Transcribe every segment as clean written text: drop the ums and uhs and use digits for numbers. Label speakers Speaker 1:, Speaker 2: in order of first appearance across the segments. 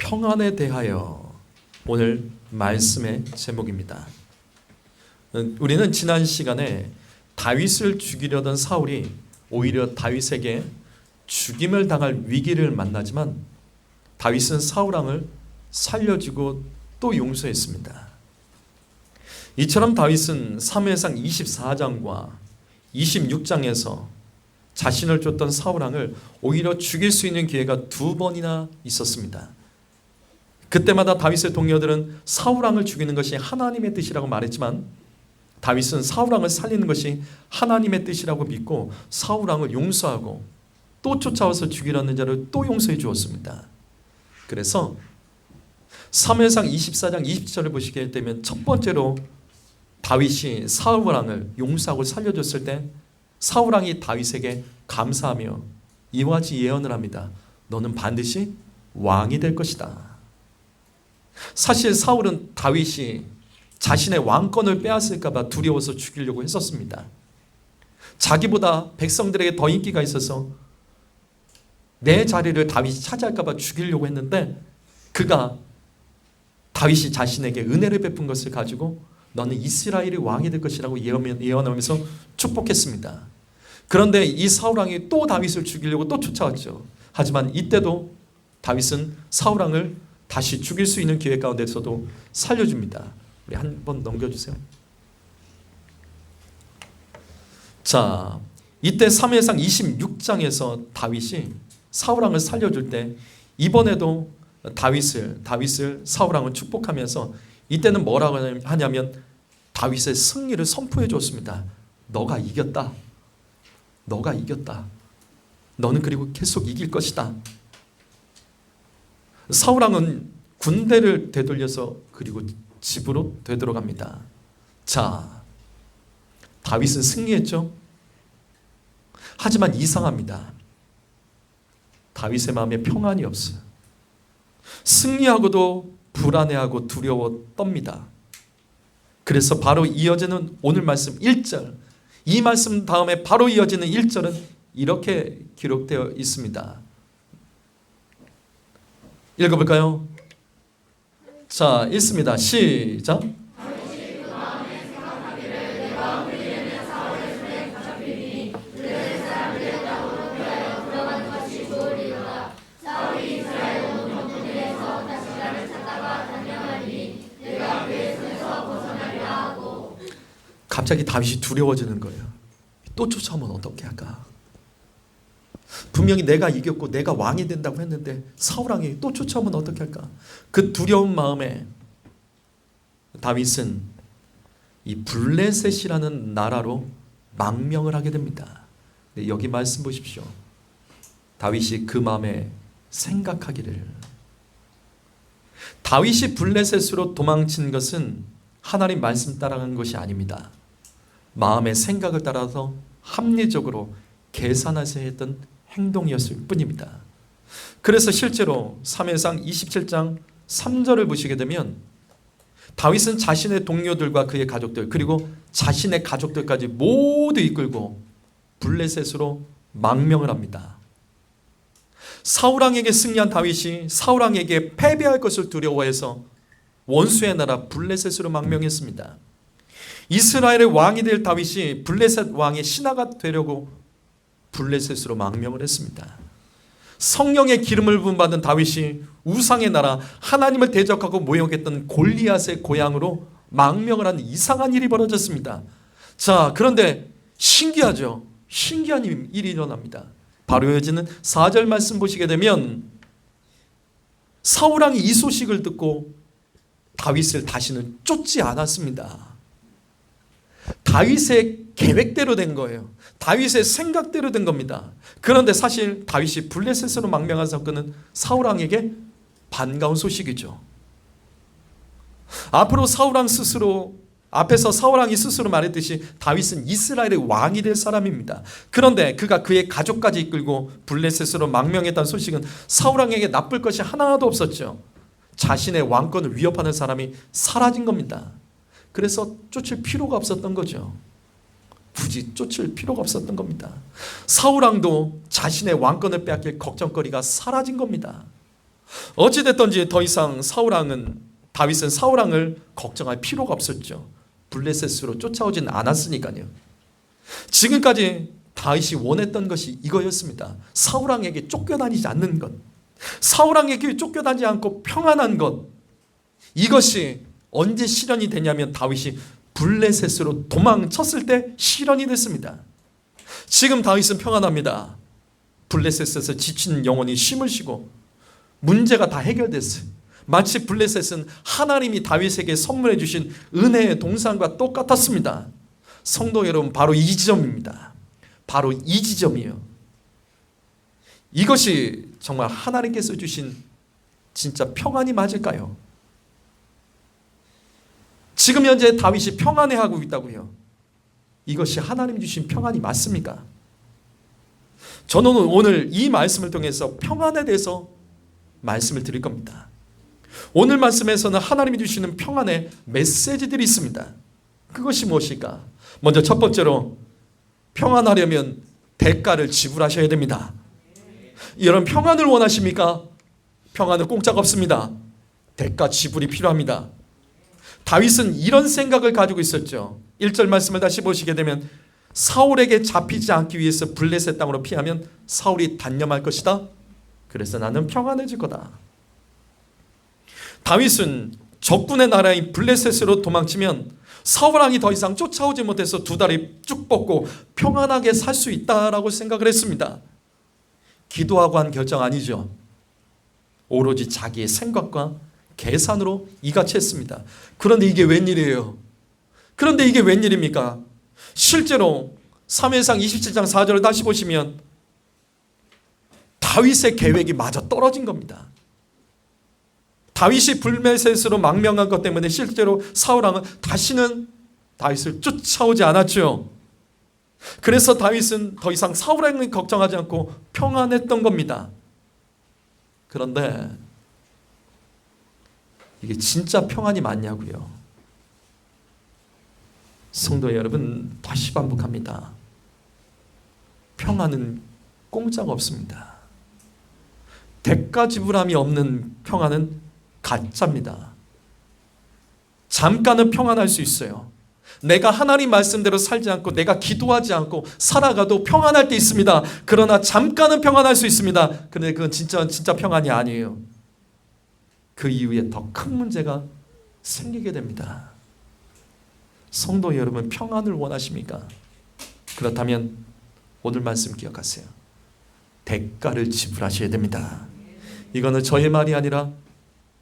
Speaker 1: 평안에 대하여 오늘 말씀의 제목입니다. 우리는 지난 시간에 다윗을 죽이려던 사울이 오히려 다윗에게 죽임을 당할 위기를 만나지만 다윗은 사울왕을 살려주고 또 용서했습니다. 이처럼 다윗은 사무엘상 24장과 26장에서 자신을 쫓던 사울왕을 오히려 죽일 수 있는 기회가 2번이나 있었습니다. 그때마다 다윗의 동료들은 사울왕을 죽이는 것이 하나님의 뜻이라고 말했지만 다윗은 사울왕을 살리는 것이 하나님의 뜻이라고 믿고 사울왕을 용서하고 또 쫓아와서 죽이려는 자를 또 용서해 주었습니다. 그래서 사무엘상 24장 20절을 보시게 되면 첫 번째로 다윗이 사울왕을 용서하고 살려줬을 때 사울왕이 다윗에게 감사하며 이와 같이 예언을 합니다. 너는 반드시 왕이 될 것이다. 사실 사울은 다윗이 자신의 왕권을 빼앗을까 봐 두려워서 죽이려고 했었습니다. 자기보다 백성들에게 더 인기가 있어서 내 자리를 다윗이 차지할까 봐 죽이려고 했는데 그가 다윗이 자신에게 은혜를 베푼 것을 가지고 너는 이스라엘의 왕이 될 것이라고 예언하면서 축복했습니다. 그런데 이 사울왕이 또 다윗을 죽이려고 또 쫓아왔죠. 하지만 이때도 다윗은 사울왕을 다시 죽일 수 있는 기회 가운데서도 살려줍니다. 우리 한번 넘겨주세요. 자, 이때 사무엘상 26장에서 다윗이 사울왕을 살려줄 때 이번에도 다윗을 사울왕을 축복하면서 이때는 뭐라고 하냐면 다윗의 승리를 선포해 줬습니다. 너가 이겼다. 너가 이겼다. 너는 그리고 계속 이길 것이다. 사울왕은 군대를 되돌려서 그리고 집으로 되돌아갑니다. 자, 다윗은 승리했죠. 하지만 이상합니다. 다윗의 마음에 평안이 없어요. 승리하고도 불안해하고 두려워 떱니다. 그래서 바로 이어지는 오늘 말씀 1절, 이 말씀 다음에 바로 이어지는 1절은 이렇게 기록되어 있습니다. 읽어볼까요? 자, 읽습니다. 시작. 갑자기 다윗이 두려워지는 거예요. 또 쫓아오면 어떻게 할까? 분명히 내가 이겼고 내가 왕이 된다고 했는데 사울왕이 또 쫓아오면 어떻게 할까? 그 두려운 마음에 다윗은 이 블레셋이라는 나라로 망명을 하게 됩니다. 여기 말씀 보십시오. 다윗이 그 마음에 생각하기를, 다윗이 블레셋으로 도망친 것은 하나님 말씀 따라간 것이 아닙니다. 마음의 생각을 따라서 합리적으로 계산해서 했던 행동이었을 뿐입니다. 그래서 실제로 사무엘상 27장 3절을 보시게 되면 다윗은 자신의 동료들과 그의 가족들 그리고 자신의 가족들까지 모두 이끌고 블레셋으로 망명을 합니다. 사울왕에게 승리한 다윗이 사울왕에게 패배할 것을 두려워해서 원수의 나라 블레셋으로 망명했습니다. 이스라엘의 왕이 될 다윗이 블레셋 왕의 신하가 되려고 블레셋으로 망명을 했습니다. 성령의 기름을 부음받은 다윗이 우상의 나라 하나님을 대적하고 모욕했던 골리앗의 고향으로 망명을 하는 이상한 일이 벌어졌습니다. 자, 그런데 신기하죠. 신기한 일이 일어납니다. 바로 이어지는 4절 말씀 보시게 되면 사울왕이 이 소식을 듣고 다윗을 다시는 쫓지 않았습니다. 다윗의 계획대로 된 거예요. 다윗의 생각대로 된 겁니다. 그런데 사실 다윗이 블레셋으로 망명한 사건은 사울왕에게 반가운 소식이죠. 앞으로 앞에서 사울왕이 스스로 말했듯이 다윗은 이스라엘의 왕이 될 사람입니다. 그런데 그가 그의 가족까지 이끌고 블레셋으로 망명했다는 소식은 사울왕에게 나쁠 것이 하나도 없었죠. 자신의 왕권을 위협하는 사람이 사라진 겁니다. 그래서 쫓을 필요가 없었던 거죠. 굳이 쫓을 필요가 없었던 겁니다. 사울왕도 자신의 왕권을 빼앗길 걱정거리가 사라진 겁니다. 어찌됐든지 더 이상 다윗은 사울 왕을 걱정할 필요가 없었죠. 블레셋으로 쫓아오진 않았으니까요. 지금까지 다윗이 원했던 것이 이거였습니다. 사울 왕에게 쫓겨다니지 않는 것, 사울 왕에게 쫓겨다니지 않고 평안한 것, 이것이 언제 실현이 되냐면 다윗이 블레셋으로 도망쳤을 때 실현이 됐습니다. 지금 다윗은 평안합니다. 블레셋에서 지친 영혼이 쉼을 쉬고 문제가 다 해결됐어요. 마치 블레셋은 하나님이 다윗에게 선물해 주신 은혜의 동산과 똑같았습니다. 성도 여러분, 바로 이 지점입니다. 바로 이 지점이에요. 이것이 정말 하나님께서 주신 진짜 평안이 맞을까요? 지금 현재 다윗이 평안해하고 있다고요. 이것이 하나님 주신 평안이 맞습니까? 저는 오늘 이 말씀을 통해서 평안에 대해서 말씀을 드릴 겁니다. 오늘 말씀에서는 하나님이 주시는 평안의 메시지들이 있습니다. 그것이 무엇일까? 먼저 첫 번째로, 평안하려면 대가를 지불하셔야 됩니다. 여러분, 평안을 원하십니까? 평안은 공짜가 없습니다. 대가 지불이 필요합니다. 다윗은 이런 생각을 가지고 있었죠. 1절 말씀을 다시 보시게 되면, 사울에게 잡히지 않기 위해서 블레셋 땅으로 피하면 사울이 단념할 것이다. 그래서 나는 평안해질 거다. 다윗은 적군의 나라인 블레셋으로 도망치면 사울 왕이 더 이상 쫓아오지 못해서 두 다리 쭉 뻗고 평안하게 살 수 있다라고 생각을 했습니다. 기도하고 한 결정 아니죠. 오로지 자기의 생각과 계산으로 이같이 했습니다. 그런데 이게 웬일이에요? 그런데 이게 웬일입니까? 실제로 사무엘상 27장 4절을 다시 보시면 다윗의 계획이 마저 떨어진 겁니다. 다윗이 블레셋으로 망명한 것 때문에 실제로 사울 왕은 다시는 다윗을 쫓아오지 않았죠. 그래서 다윗은 더 이상 사울 왕을 걱정하지 않고 평안했던 겁니다. 그런데 이게 진짜 평안이 맞냐고요? 성도 여러분, 다시 반복합니다. 평안은 공짜가 없습니다. 대가 지불함이 없는 평안은 가짜입니다. 잠깐은 평안할 수 있어요. 내가 하나님 말씀대로 살지 않고 내가 기도하지 않고 살아가도 평안할 때 있습니다. 그러나 잠깐은 평안할 수 있습니다. 그런데 그건 진짜 평안이 아니에요. 그 이후에 더 큰 문제가 생기게 됩니다. 성도 여러분, 평안을 원하십니까? 그렇다면 오늘 말씀 기억하세요. 대가를 지불하셔야 됩니다. 이거는 저의 말이 아니라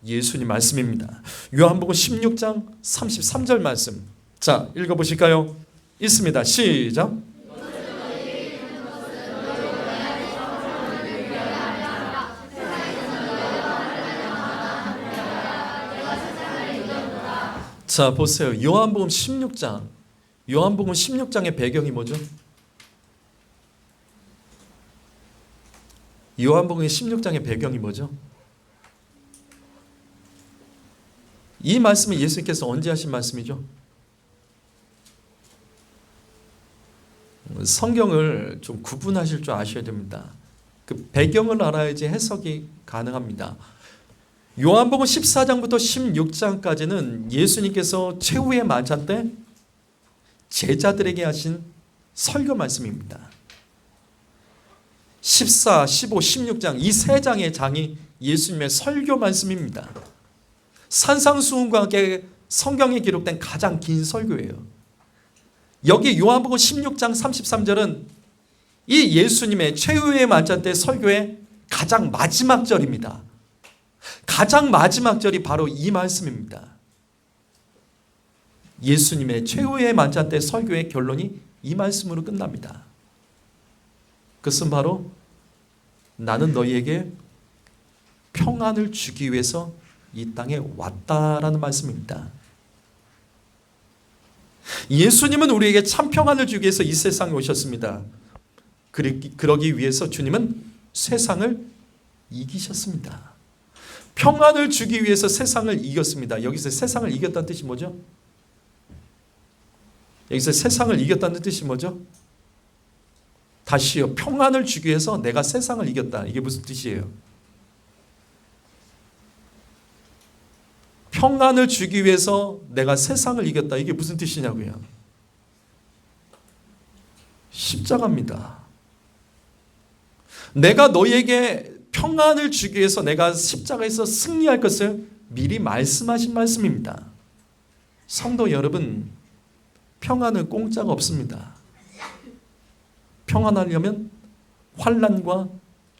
Speaker 1: 예수님 말씀입니다. 요한복음 16장 33절 말씀. 자, 읽어보실까요? 있습니다. 시작. 자, 보세요. 요한복음 16장. 요한복음 16장의 배경이 뭐죠? 요한복음 16장의 배경이 뭐죠? 이 말씀은 예수님께서 언제 하신 말씀이죠? 성경을 좀 구분하실 줄 아셔야 됩니다. 그 배경을 알아야지 해석이 가능합니다. 요한복음 14장부터 16장까지는 예수님께서 최후의 만찬 때 제자들에게 하신 설교 말씀입니다. 14, 15, 16장 이 세 장의 장이 예수님의 설교 말씀입니다. 산상수훈과 함께 성경에 기록된 가장 긴 설교예요. 여기 요한복음 16장 33절은 이 예수님의 최후의 만찬 때 설교의 가장 마지막 절입니다. 가장 마지막 절이 바로 이 말씀입니다. 예수님의 최후의 만찬 때 설교의 결론이 이 말씀으로 끝납니다. 그것은 바로 나는 너희에게 평안을 주기 위해서 이 땅에 왔다라는 말씀입니다. 예수님은 우리에게 참 평안을 주기 위해서 이 세상에 오셨습니다. 그러기 위해서 주님은 세상을 이기셨습니다. 평안을 주기 위해서 세상을 이겼습니다. 여기서 세상을 이겼다는 뜻이 뭐죠? 여기서 세상을 이겼다는 뜻이 뭐죠? 다시요. 평안을 주기 위해서 내가 세상을 이겼다. 이게 무슨 뜻이에요? 평안을 주기 위해서 내가 세상을 이겼다. 이게 무슨 뜻이냐고요? 십자가입니다. 내가 너희에게 평안을 주기 위해서 내가 십자가에서 승리할 것을 미리 말씀하신 말씀입니다. 성도 여러분, 평안은 공짜가 없습니다. 평안하려면 환난과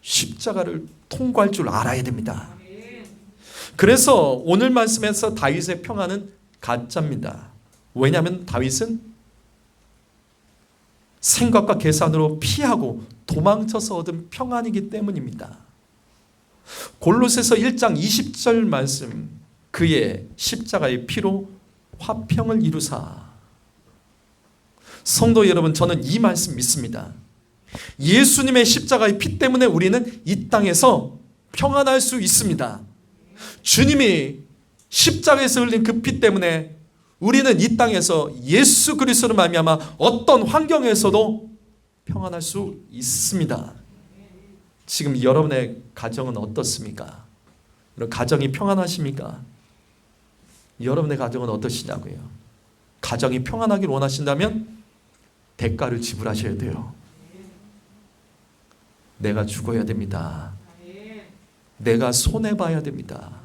Speaker 1: 십자가를 통과할 줄 알아야 됩니다. 그래서 오늘 말씀에서 다윗의 평안은 가짜입니다. 왜냐하면 다윗은 생각과 계산으로 피하고 도망쳐서 얻은 평안이기 때문입니다. 골로새서 1장 20절 말씀, 그의 십자가의 피로 화평을 이루사. 성도 여러분, 저는 이 말씀 믿습니다. 예수님의 십자가의 피 때문에 우리는 이 땅에서 평안할 수 있습니다. 주님이 십자가에서 흘린 그 피 때문에 우리는 이 땅에서 예수 그리스도로 말미암아 어떤 환경에서도 평안할 수 있습니다. 지금 여러분의 가정은 어떻습니까? 가정이 평안하십니까? 여러분의 가정은 어떠시냐고요? 가정이 평안하길 원하신다면 대가를 지불하셔야 돼요. 내가 죽어야 됩니다. 내가 손해봐야 됩니다.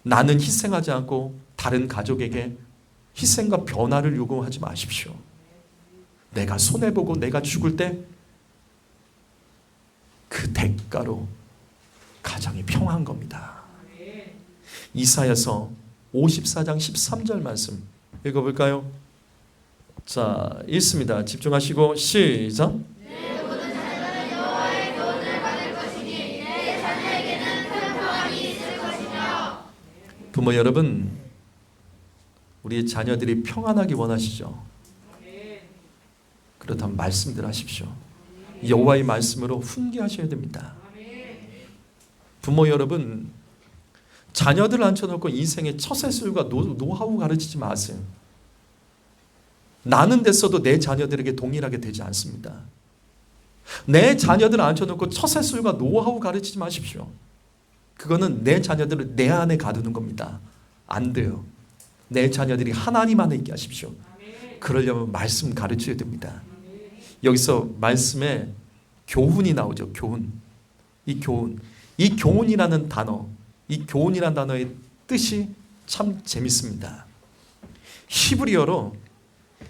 Speaker 1: 나는 희생하지 않고 다른 가족에게 희생과 변화를 요구하지 마십시오. 내가 손해보고 내가 죽을 때 그 대가로 가정이 평안한 겁니다. 이사야서 54장 13절 말씀 읽어볼까요? 자, 읽습니다. 집중하시고 시작.
Speaker 2: 내 모든 자녀는 여호와의 교훈을 받을 것이니 내 자녀에게는 큰 평안이 있을 것이며.
Speaker 1: 부모 여러분, 우리 자녀들이 평안하기 원하시죠? 그렇다면 말씀들 하십시오. 여호와의 말씀으로 훈계하셔야 됩니다. 부모 여러분, 자녀들을 앉혀놓고 인생의 처세술과 노하우 가르치지 마세요. 나는 됐어도 내 자녀들에게 동일하게 되지 않습니다. 내 자녀들을 앉혀놓고 처세술과 노하우 가르치지 마십시오. 그거는 내 자녀들을 내 안에 가두는 겁니다. 안 돼요. 내 자녀들이 하나님 안에 있게 하십시오. 그러려면 말씀 가르쳐야 됩니다. 여기서 말씀에 교훈이 나오죠. 교훈. 이 교훈이라는 단어, 이 교훈이라는 단어의 뜻이 참 재밌습니다. 히브리어로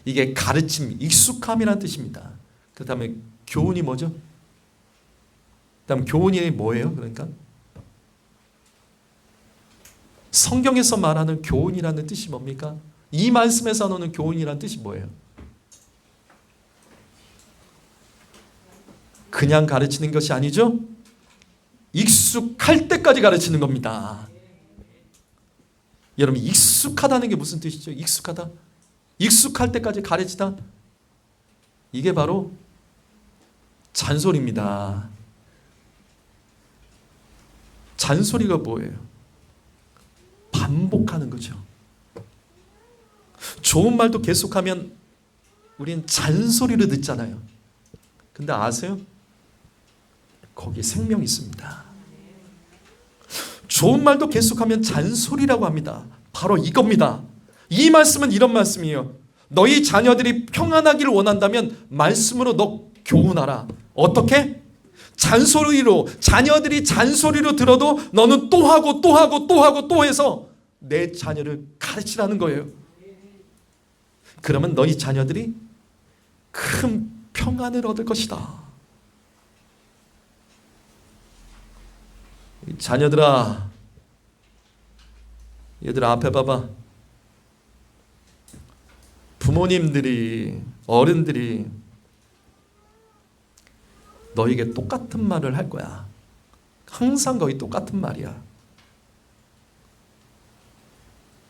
Speaker 1: 이게 가르침, 익숙함이라는 뜻입니다. 그 다음에 교훈이 뭐죠? 그 다음 교훈이 뭐예요? 그러니까 성경에서 말하는 교훈이라는 뜻이 뭡니까? 이 말씀에서 나오는 교훈이라는 뜻이 뭐예요? 그냥 가르치는 것이 아니죠? 익숙할 때까지 가르치는 겁니다. 여러분, 익숙하다는 게 무슨 뜻이죠? 익숙하다? 익숙할 때까지 가르치다? 이게 바로 잔소리입니다. 잔소리가 뭐예요? 반복하는 거죠. 좋은 말도 계속하면 우린 잔소리를 듣잖아요. 근데 아세요? 거기에 생명이 있습니다. 좋은 말도 계속하면 잔소리라고 합니다. 바로 이겁니다. 이 말씀은 이런 말씀이에요. 너희 자녀들이 평안하기를 원한다면 말씀으로 너 교훈하라. 어떻게? 잔소리로, 자녀들이 잔소리로 들어도 너는 또 하고 또 하고 또 하고 또 해서 내 자녀를 가르치라는 거예요. 그러면 너희 자녀들이 큰 평안을 얻을 것이다. 자녀들아, 얘들아 앞에 봐봐. 부모님들이, 어른들이 너에게 똑같은 말을 할 거야. 항상 거의 똑같은 말이야.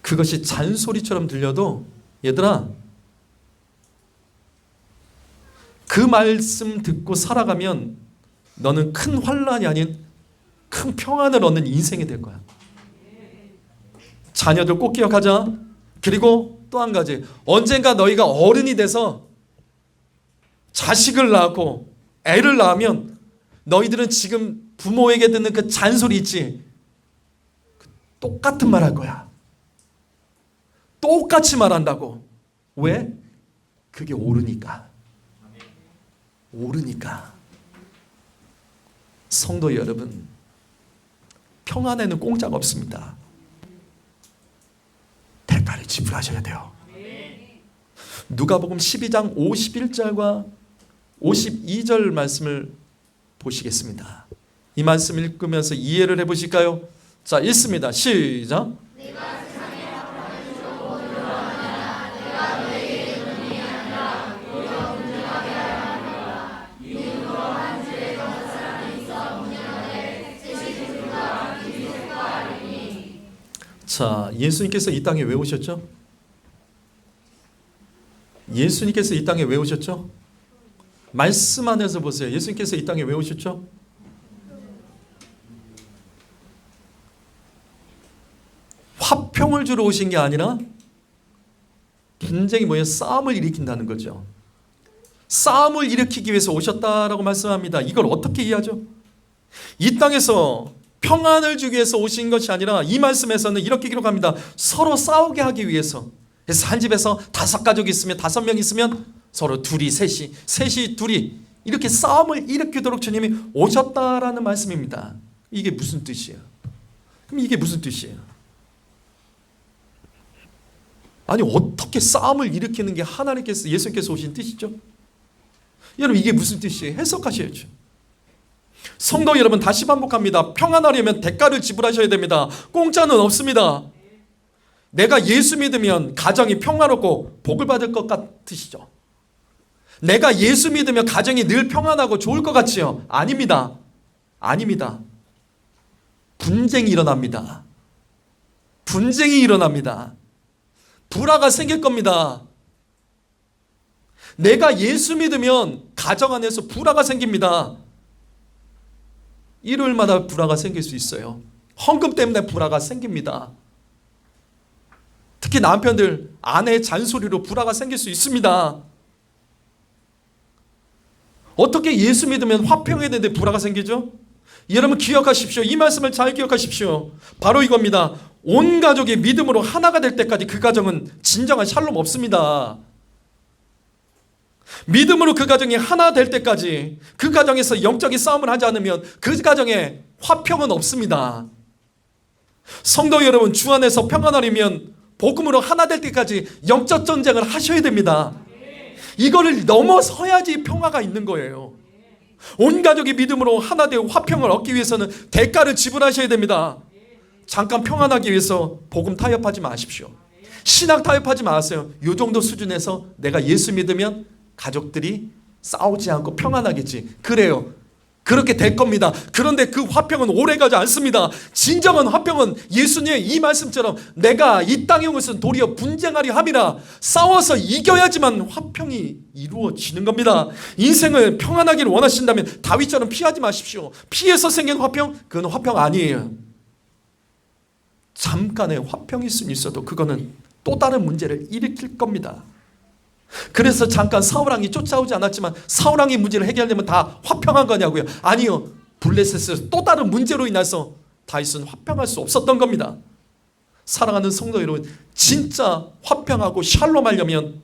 Speaker 1: 그것이 잔소리처럼 들려도 얘들아, 그 말씀 듣고 살아가면 너는 큰 환난이 아닌 큰 평안을 얻는 인생이 될 거야. 자녀들 꼭 기억하자. 그리고 또 한 가지, 언젠가 너희가 어른이 돼서 자식을 낳고 애를 낳으면 너희들은 지금 부모에게 듣는 그 잔소리 있지? 똑같은 말 할 거야. 똑같이 말한다고. 왜? 그게 옳으니까. 옳으니까. 성도 여러분, 평안에는 공짜가 없습니다. 대가를 지불하셔야 돼요. 누가복음 12장 51절과 52절 말씀을 보시겠습니다. 이 말씀 읽으면서 이해를 해보실까요? 자, 읽습니다. 시작. 자, 예수님께서 이 땅에 왜 오셨죠? 예수님께서 이 땅에 왜 오셨죠? 말씀 안에서 보세요. 예수님께서 이 땅에 왜 오셨죠? 화평을 주러 오신 게 아니라 분쟁이 뭐예요? 싸움을 일으킨다는 거죠. 싸움을 일으키기 위해서 오셨다라고 말씀합니다. 이걸 어떻게 이해하죠? 이 땅에서 평안을 주기 위해서 오신 것이 아니라 이 말씀에서는 이렇게 기록합니다. 서로 싸우게 하기 위해서. 그래서 한 집에서 5가족이 있으면 5명 있으면 서로 둘이 셋이, 셋이 둘이 이렇게 싸움을 일으키도록 주님이 오셨다라는 말씀입니다. 이게 무슨 뜻이에요? 그럼 이게 무슨 뜻이에요? 아니 어떻게 싸움을 일으키는 게 하나님께서 예수님께서 오신 뜻이죠? 여러분 이게 무슨 뜻이에요? 해석하셔야죠. 성도 여러분 다시 반복합니다. 평안하려면 대가를 지불하셔야 됩니다. 공짜는 없습니다. 내가 예수 믿으면 가정이 평화롭고 복을 받을 것 같으시죠? 내가 예수 믿으면 가정이 늘 평안하고 좋을 것 같지요? 아닙니다. 아닙니다. 분쟁이 일어납니다. 분쟁이 일어납니다. 불화가 생길 겁니다. 내가 예수 믿으면 가정 안에서 불화가 생깁니다. 일요일마다 불화가 생길 수 있어요. 헌금 때문에 불화가 생깁니다. 특히 남편들 아내의 잔소리로 불화가 생길 수 있습니다. 어떻게 예수 믿으면 화평해야 되는데 불화가 생기죠? 여러분 기억하십시오. 이 말씀을 잘 기억하십시오. 바로 이겁니다. 온 가족이 믿음으로 하나가 될 때까지 그 가정은 진정한 샬롬 없습니다. 믿음으로 그 가정이 하나 될 때까지 그 가정에서 영적인 싸움을 하지 않으면 그 가정에 화평은 없습니다. 성도 여러분, 주 안에서 평안하려면 복음으로 하나 될 때까지 영적 전쟁을 하셔야 됩니다. 이거를 넘어서야지 평화가 있는 거예요. 온 가족이 믿음으로 하나 되어 화평을 얻기 위해서는 대가를 지불하셔야 됩니다. 잠깐 평안하기 위해서 복음 타협하지 마십시오. 신앙 타협하지 마세요. 이 정도 수준에서 내가 예수 믿으면 가족들이 싸우지 않고 평안하겠지. 그래요. 그렇게 될 겁니다. 그런데 그 화평은 오래가지 않습니다. 진정한 화평은 예수님의 이 말씀처럼 내가 이 땅에 온 것은 도리어 분쟁하려 함이라, 싸워서 이겨야지만 화평이 이루어지는 겁니다. 인생을 평안하기를 원하신다면 다윗처럼 피하지 마십시오. 피해서 생긴 화평, 그건 화평 아니에요. 잠깐의 화평일 수는 있어도 그거는 또 다른 문제를 일으킬 겁니다. 그래서 잠깐 사울왕이 쫓아오지 않았지만 사울왕이 문제를 해결하려면 다 화평한 거냐고요? 아니요. 블레셋에서 또 다른 문제로 인해서 다윗은 화평할 수 없었던 겁니다. 사랑하는 성도 여러분, 진짜 화평하고 샬롬하려면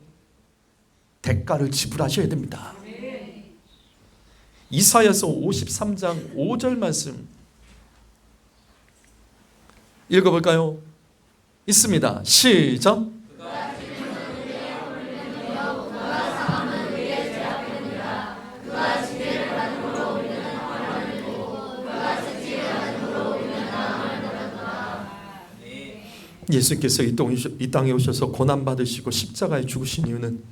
Speaker 1: 대가를 지불하셔야 됩니다. 이사야서 53장 5절 말씀 읽어볼까요? 있습니다. 시작. 예수께서 이 땅에 오셔서 고난받으시고 십자가에 죽으신 이유는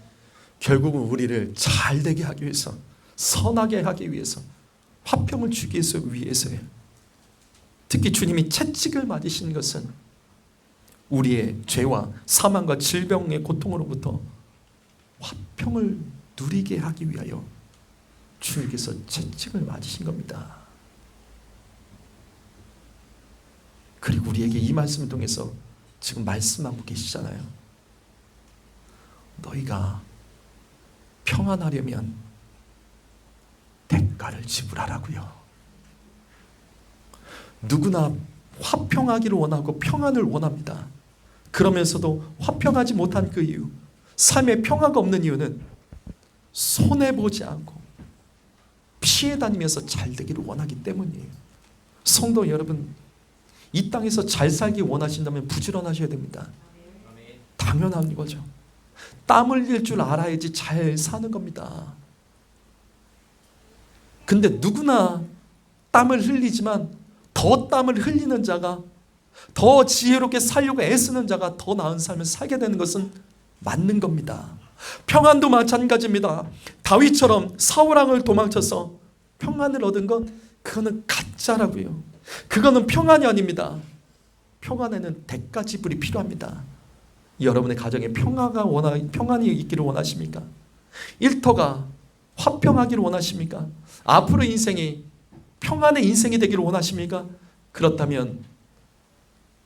Speaker 1: 결국은 우리를 잘되게 하기 위해서, 선하게 하기 위해서, 화평을 주기 위해서예요. 특히 주님이 채찍을 맞으신 것은 우리의 죄와 사망과 질병의 고통으로부터 화평을 누리게 하기 위하여 주님께서 채찍을 맞으신 겁니다. 그리고 우리에게 이 말씀을 통해서 지금 말씀하고 계시잖아요. 너희가 평안하려면 대가를 지불하라고요. 누구나 화평하기를 원하고 평안을 원합니다. 그러면서도 화평하지 못한 그 이유, 삶에 평화가 없는 이유는 손해보지 않고 피해 다니면서 잘 되기를 원하기 때문이에요. 성도 여러분, 이 땅에서 잘 살기 원하신다면 부지런하셔야 됩니다. 당연한 거죠. 땀 흘릴 줄 알아야지 잘 사는 겁니다. 근데 누구나 땀을 흘리지만 더 땀을 흘리는 자가, 더 지혜롭게 살려고 애쓰는 자가 더 나은 삶을 살게 되는 것은 맞는 겁니다. 평안도 마찬가지입니다. 다윗처럼 사울왕을 도망쳐서 평안을 얻은 것, 그거는 가짜라고요. 그거는 평안이 아닙니다. 평안에는 대가 지불이 필요합니다. 여러분의 가정에 평안이 있기를 원하십니까? 일터가 화평하기를 원하십니까? 앞으로 인생이 평안의 인생이 되기를 원하십니까? 그렇다면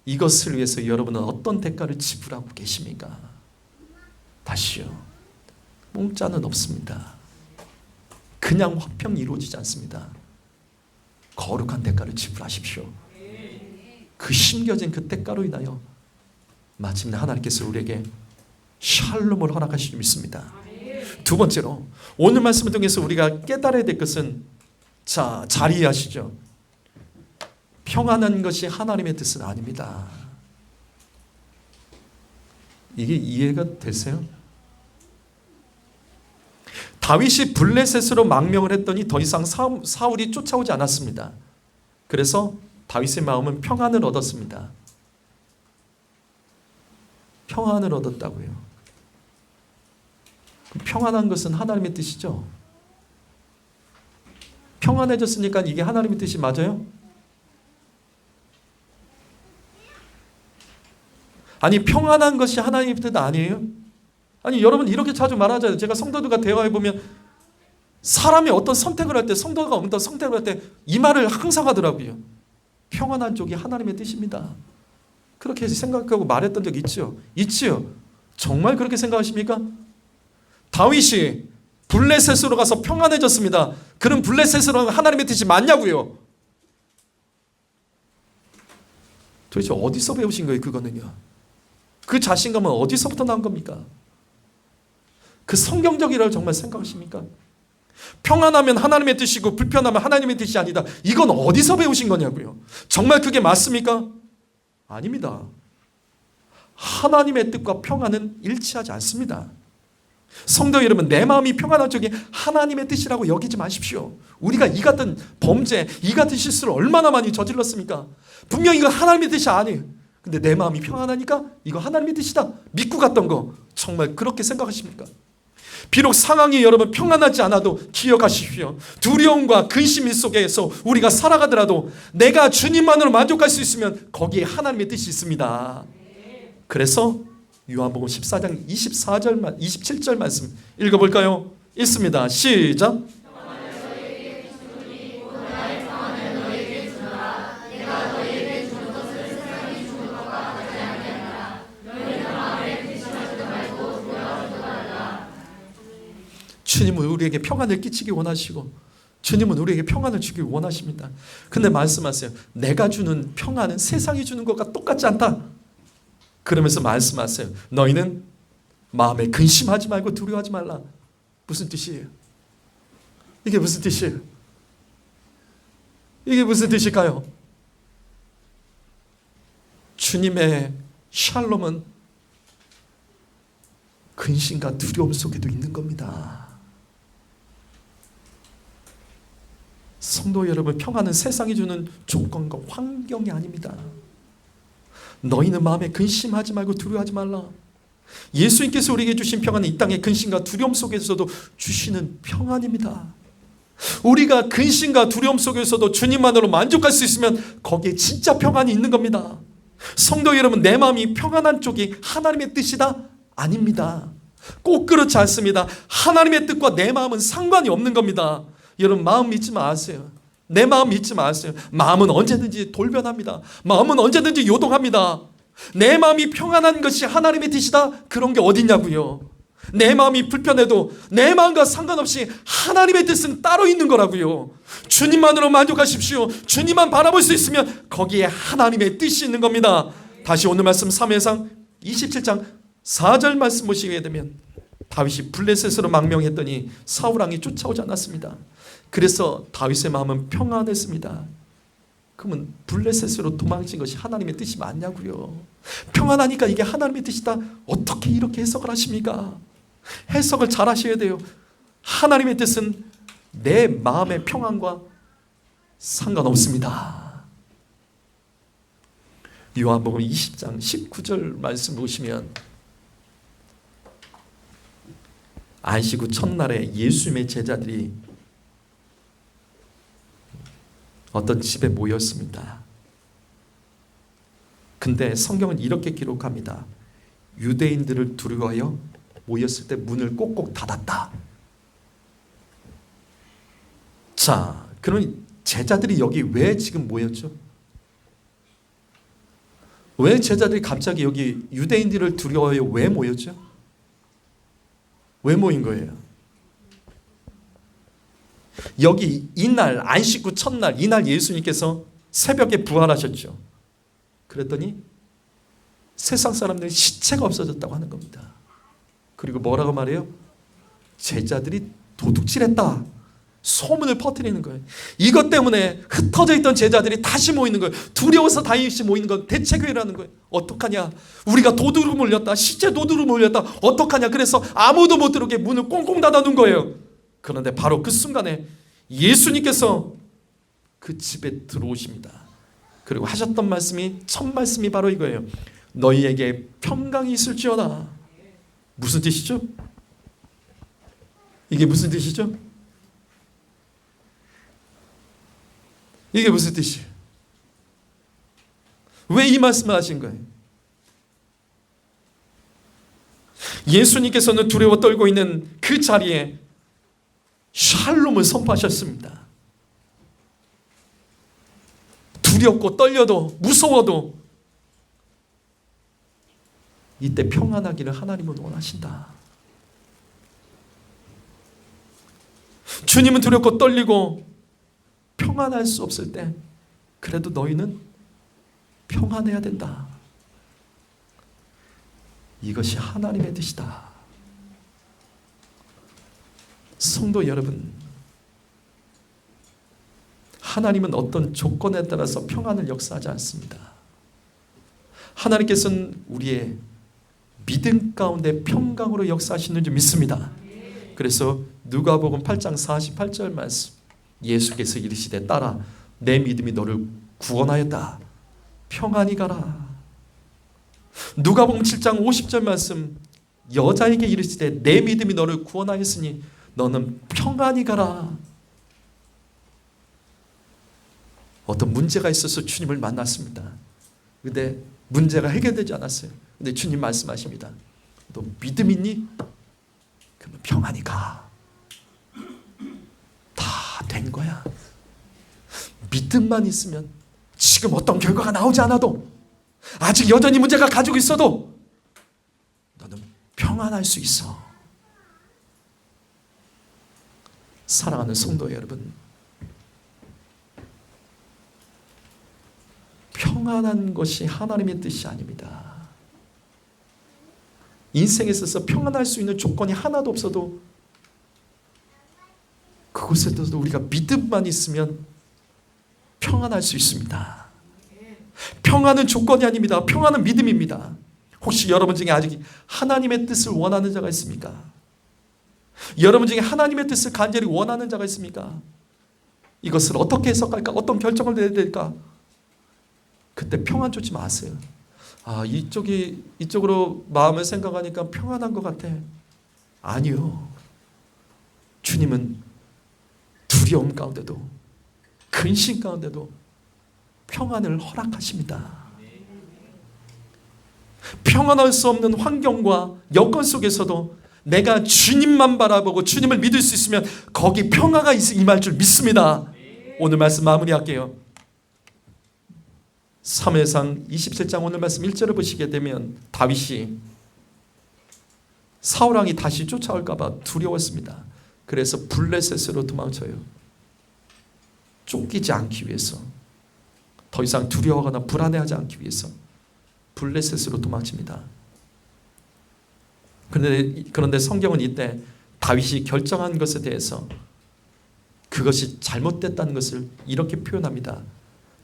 Speaker 1: 이것을 위해서 여러분은 어떤 대가를 지불하고 계십니까? 다시요, 공짜는 없습니다. 그냥 화평이 이루어지지 않습니다. 거룩한 대가를 지불하십시오. 그 심겨진 그 대가로 인하여 마침내 하나님께서 우리에게 샬롬을 허락하실 줄 믿습니다. 두 번째로, 오늘 말씀을 통해서 우리가 깨달아야 될 것은, 자, 잘 이해하시죠? 평안한 것이 하나님의 뜻은 아닙니다. 이게 이해가 되세요? 다윗이 블레셋으로 망명을 했더니 더 이상 사울이 쫓아오지 않았습니다. 그래서 다윗의 마음은 평안을 얻었습니다. 평안을 얻었다고요. 평안한 것은 하나님의 뜻이죠. 평안해졌으니까 이게 하나님의 뜻이 맞아요? 아니, 평안한 것이 하나님의 뜻 아니에요? 아니, 여러분 이렇게 자주 말하잖아요. 제가 성도들과 대화해보면 사람이 어떤 선택을 할 때, 성도가 어떤 선택을 할 때 이 말을 항상 하더라고요. 평안한 쪽이 하나님의 뜻입니다. 그렇게 생각하고 말했던 적 있죠? 있지요? 정말 그렇게 생각하십니까? 다윗이 블레셋으로 가서 평안해졌습니다. 그럼 블레셋으로 하나님의 뜻이 맞냐고요? 도대체 어디서 배우신 거예요, 그거는요? 그 자신감은 어디서부터 나온 겁니까? 그 성경적이라고 정말 생각하십니까? 평안하면 하나님의 뜻이고 불편하면 하나님의 뜻이 아니다. 이건 어디서 배우신 거냐고요? 정말 그게 맞습니까? 아닙니다. 하나님의 뜻과 평안은 일치하지 않습니다. 성도 여러분, 내 마음이 평안한 쪽이 하나님의 뜻이라고 여기지 마십시오. 우리가 이 같은 범죄, 이 같은 실수를 얼마나 많이 저질렀습니까? 분명히 이거 하나님의 뜻이 아니에요. 근데 내 마음이 평안하니까 이거 하나님의 뜻이다 믿고 갔던 거, 정말 그렇게 생각하십니까? 비록 상황이 여러분 평안하지 않아도 기억하십시오. 두려움과 근심 속에서 우리가 살아가더라도 내가 주님만으로 만족할 수 있으면 거기에 하나님의 뜻이 있습니다. 그래서 요한복음 14장 27절 말씀 읽어볼까요? 있습니다. 시작. 주님은 우리에게 평안을 끼치기 원하시고 주님은 우리에게 평안을 주기 원하십니다. 근데 말씀하세요. 내가 주는 평안은 세상이 주는 것과 똑같지 않다. 그러면서 말씀하세요. 너희는 마음에 근심하지 말고 두려워하지 말라. 무슨 뜻이에요? 이게 무슨 뜻이에요? 이게 무슨 뜻일까요? 주님의 샬롬은 근심과 두려움 속에도 있는 겁니다. 성도 여러분, 평안은 세상이 주는 조건과 환경이 아닙니다. 너희는 마음에 근심하지 말고 두려워하지 말라. 예수님께서 우리에게 주신 평안은 이 땅의 근심과 두려움 속에서도 주시는 평안입니다. 우리가 근심과 두려움 속에서도 주님만으로 만족할 수 있으면 거기에 진짜 평안이 있는 겁니다. 성도 여러분, 내 마음이 평안한 쪽이 하나님의 뜻이다? 아닙니다. 꼭 그렇지 않습니다. 하나님의 뜻과 내 마음은 상관이 없는 겁니다. 여러분, 마음 믿지 마세요. 내 마음 믿지 마세요. 마음은 언제든지 돌변합니다. 마음은 언제든지 요동합니다. 내 마음이 평안한 것이 하나님의 뜻이다? 그런 게 어딨냐고요. 내 마음이 불편해도 내 마음과 상관없이 하나님의 뜻은 따로 있는 거라고요. 주님만으로 만족하십시오. 주님만 바라볼 수 있으면 거기에 하나님의 뜻이 있는 겁니다. 다시 오늘 말씀 3회상 27장 4절 말씀 보시게 되면 다윗이 블레셋으로 망명했더니 사울 왕이 쫓아오지 않았습니다. 그래서 다윗의 마음은 평안했습니다. 그러면 블레셋으로 도망친 것이 하나님의 뜻이 맞냐고요. 평안하니까 이게 하나님의 뜻이다. 어떻게 이렇게 해석을 하십니까? 해석을 잘 하셔야 돼요. 하나님의 뜻은 내 마음의 평안과 상관없습니다. 요한복음 20장 19절 말씀 보시면 안식 후 첫날에 예수님의 제자들이 어떤 집에 모였습니다. 근데 성경은 이렇게 기록합니다. 유대인들을 두려워하여 모였을 때 문을 꼭꼭 닫았다. 자, 그럼 제자들이 여기 왜 지금 모였죠? 왜 제자들이 갑자기 여기 유대인들을 두려워하여 왜 모였죠? 왜 모인 거예요? 여기 이날 안식 후 첫날 이날 예수님께서 새벽에 부활하셨죠. 그랬더니 세상 사람들이 시체가 없어졌다고 하는 겁니다. 그리고 뭐라고 말해요? 제자들이 도둑질했다. 소문을 퍼뜨리는 거예요. 이것 때문에 흩어져 있던 제자들이 다시 모이는 거예요. 두려워서 다윗이 모이는 건 대책회의라는 거예요. 어떡하냐? 우리가 도둑으로 몰렸다. 시체 도둑으로 몰렸다. 어떡하냐? 그래서 아무도 못 들어오게 문을 꽁꽁 닫아둔 거예요. 그런데 바로 그 순간에 예수님께서 그 집에 들어오십니다. 그리고 하셨던 말씀이 첫 말씀이 바로 이거예요. 너희에게 평강이 있을지어다. 무슨 뜻이죠? 이게 무슨 뜻이죠? 이게 무슨 뜻이에요? 왜 이 말씀을 하신 거예요? 예수님께서는 두려워 떨고 있는 그 자리에 샬롬을 선포하셨습니다. 두렵고 떨려도 무서워도 이때 평안하기를 하나님은 원하신다. 주님은 두렵고 떨리고 평안할 수 없을 때 그래도 너희는 평안해야 된다. 이것이 하나님의 뜻이다. 성도 여러분, 하나님은 어떤 조건에 따라서 평안을 역사하지 않습니다. 하나님께서는 우리의 믿음 가운데 평강으로 역사하시는 줄 믿습니다. 그래서 누가복음 8장 48절 말씀, 예수께서 이르시되 딸아 내 믿음이 너를 구원하였다. 평안히 가라. 누가복음 7장 50절 말씀, 여자에게 이르시되 내 믿음이 너를 구원하였으니 너는 평안히 가라. 어떤 문제가 있어서 주님을 만났습니다. 근데 문제가 해결되지 않았어요. 근데 주님 말씀하십니다. 너 믿음 있니? 그러면 평안히 가. 다 된 거야. 믿음만 있으면 지금 어떤 결과가 나오지 않아도 아직 여전히 문제가 가지고 있어도 너는 평안할 수 있어. 사랑하는 성도 여러분, 평안한 것이 하나님의 뜻이 아닙니다. 인생에 있어서 평안할 수 있는 조건이 하나도 없어도 그곳에서도 우리가 믿음만 있으면 평안할 수 있습니다. 평안은 조건이 아닙니다. 평안은 믿음입니다. 혹시 여러분 중에 아직 하나님의 뜻을 원하는 자가 있습니까? 여러분 중에 하나님의 뜻을 간절히 원하는 자가 있습니까? 이것을 어떻게 해석할까? 어떤 결정을 내야 될까? 그때 평안 쫓지 마세요. 아, 이쪽으로 마음을 생각하니까 평안한 것 같아. 아니요. 주님은 두려움 가운데도 근심 가운데도 평안을 허락하십니다. 평안할 수 없는 환경과 여건 속에서도 내가 주님만 바라보고 주님을 믿을 수 있으면 거기 평화가 임할 줄 믿습니다. 오늘 말씀 마무리할게요. 사무엘상 27장 오늘 말씀 1절을 보시게 되면 다윗이 사울 왕이 다시 쫓아올까 봐 두려웠습니다. 그래서 블레셋으로 도망쳐요. 쫓기지 않기 위해서, 더 이상 두려워하거나 불안해하지 않기 위해서 블레셋으로 도망칩니다. 그런데 성경은 이때 다윗이 결정한 것에 대해서 그것이 잘못됐다는 것을 이렇게 표현합니다.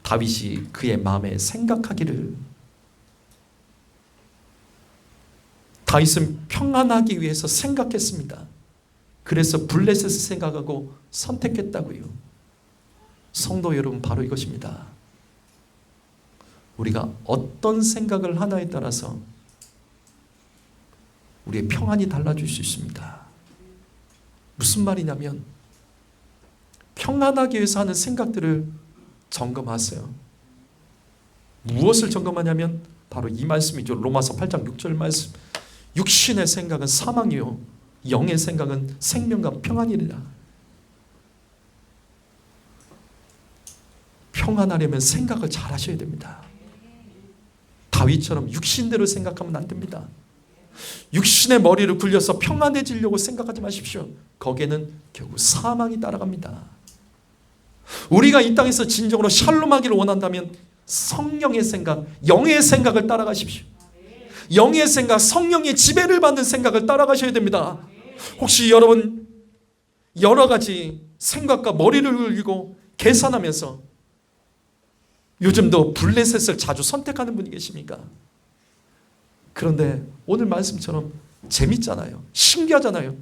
Speaker 1: 다윗이 그의 마음에 생각하기를. 다윗은 평안하기 위해서 생각했습니다. 그래서 블레셋을 생각하고 선택했다고요. 성도 여러분, 바로 이것입니다. 우리가 어떤 생각을 하나에 따라서 우리의 평안이 달라질 수 있습니다. 무슨 말이냐면 평안하기 위해서 하는 생각들을 점검하세요. 무엇을 점검하냐면 바로 이 말씀이죠. 로마서 8장 6절 말씀. 육신의 생각은 사망이요 영의 생각은 생명과 평안이라. 평안하려면 생각을 잘 하셔야 됩니다. 다윗처럼 육신대로 생각하면 안 됩니다. 육신의 머리를 굴려서 평안해지려고 생각하지 마십시오. 거기에는 결국 사망이 따라갑니다. 우리가 이 땅에서 진정으로 샬롬하기를 원한다면 성령의 생각, 영의 생각을 따라가십시오. 영의 생각, 성령의 지배를 받는 생각을 따라가셔야 됩니다. 혹시 여러분 여러 가지 생각과 머리를 굴리고 계산하면서 요즘도 블레셋을 자주 선택하는 분이 계십니까? 그런데 오늘 말씀처럼 재밌잖아요. 신기하잖아요.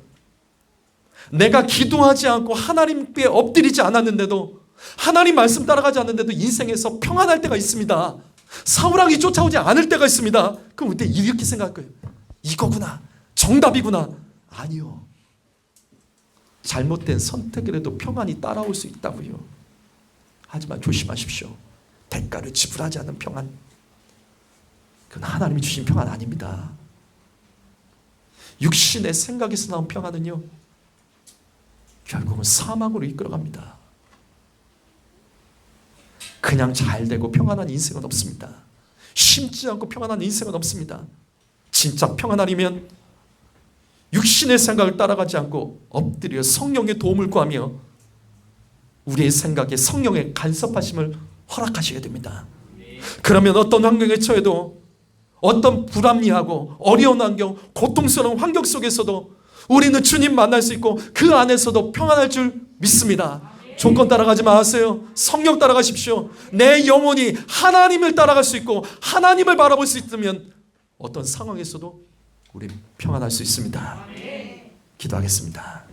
Speaker 1: 내가 기도하지 않고 하나님께 엎드리지 않았는데도, 하나님 말씀 따라가지 않는데도 인생에서 평안할 때가 있습니다. 사울왕이 쫓아오지 않을 때가 있습니다. 그럼 그때 이렇게 생각할 거예요. 이거구나, 정답이구나. 아니요. 잘못된 선택이라도 평안이 따라올 수 있다고요. 하지만 조심하십시오. 대가를 지불하지 않는 평안, 그건 하나님이 주신 평안 아닙니다. 육신의 생각에서 나온 평안은요, 결국은 사망으로 이끌어갑니다. 그냥 잘 되고 평안한 인생은 없습니다. 심지 않고 평안한 인생은 없습니다. 진짜 평안하려면 육신의 생각을 따라가지 않고 엎드려 성령의 도움을 구하며 우리의 생각에 성령의 간섭하심을 허락하셔야 됩니다. 그러면 어떤 환경에 처해도, 어떤 불합리하고 어려운 환경, 고통스러운 환경 속에서도 우리는 주님 만날 수 있고 그 안에서도 평안할 줄 믿습니다. 조건 따라가지 마세요. 성령 따라가십시오. 내 영혼이 하나님을 따라갈 수 있고 하나님을 바라볼 수 있으면 어떤 상황에서도 우리 평안할 수 있습니다. 기도하겠습니다.